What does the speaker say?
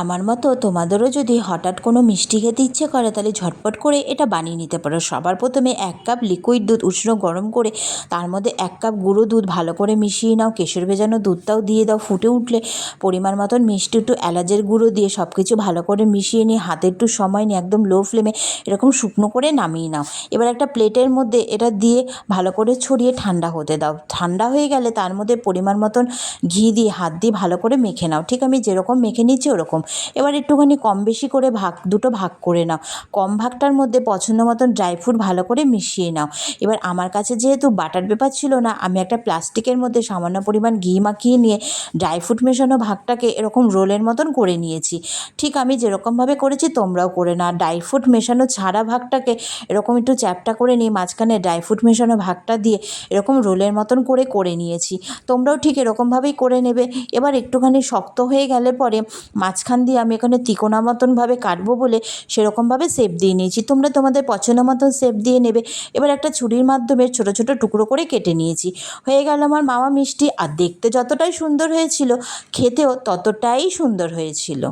আমার মতো তোমাদেরও যদি হঠাৎ কোনো মিষ্টি খেতে ইচ্ছে করে তাহলে ঝটপট করে এটা বানিয়ে নিতে পারো। সবার প্রথমে 1 কাপ লিকুইড দুধ উষ্ণ গরম করে তার মধ্যে 1 কাপ গুঁড়ো দুধ ভালো করে মিশিয়ে নাও। কেশর ভেজানো দুধটাও দিয়ে দাও। ফুটে উঠলে পরিমাণ মতন মিষ্টি, একটু এলাচের গুঁড়ো দিয়ে সব কিছু ভালো করে মিশিয়ে নিয়ে হাতে একটু সময় নিয়ে একদম লো ফ্লেমে এরকম শুকনো করে নামিয়ে নাও। এবার একটা প্লেটের মধ্যে এটা দিয়ে ভালো করে ছড়িয়ে ঠান্ডা হতে দাও। ঠান্ডা হয়ে গেলে তার মধ্যে পরিমাণ মতন ঘি দিয়ে হাত দিয়ে ভালো করে মেখে নাও। ঠিক আমি যেরকম মেখে নিচ্ছি ওরকম। এবার একটুখানি কম বেশি করে দুটো ভাগ করে নাও। কম ভাগটার মধ্যে পছন্দ মতন ড্রাই ফ্রুট ভালো করে মিশিয়ে নাও। এবার আমার কাছে যেহেতু বাটার পেপার ছিল না, আমি একটা প্লাস্টিকের মধ্যে সামান্য পরিমাণ ঘি মাখিয়ে নিয়ে ড্রাই ফ্রুট মেশানো ভাগটাকে এরকম রোলের মতন করে নিয়েছি। ঠিক আমি যেরকমভাবে করেছি তোমরাও করে নাও। ড্রাই ফ্রুট মেশানো ছাড়া ভাগটাকে এরকম একটু চ্যাপ্টা করে নিয়ে মাঝখানে ড্রাই ফ্রুট মেশানো ভাগটা দিয়ে এরকম রোলের মতন করে নিয়েছি। তোমরাও ঠিক এরকমভাবেই করে নেবে। এবার একটুখানি শক্ত হয়ে গেলে পরে মাঝখান দিয়ে আমি এখানে তিকোনা মতনভাবে কাটবো বলে সেরকমভাবে শেপ দিয়ে নিয়েছি। তোমরা তোমাদের পছন্দ মতন শেপ দিয়ে নেবে। এবার একটা ছুরির মাধ্যমে ছোটো ছোটো টুকরো করে কেটে নিয়েছি। হয়ে গেল আমার মাওয়া মিষ্টি। আর দেখতে যতটাই সুন্দর হয়েছিল, খেতেও ততটাই সুন্দর হয়েছিল।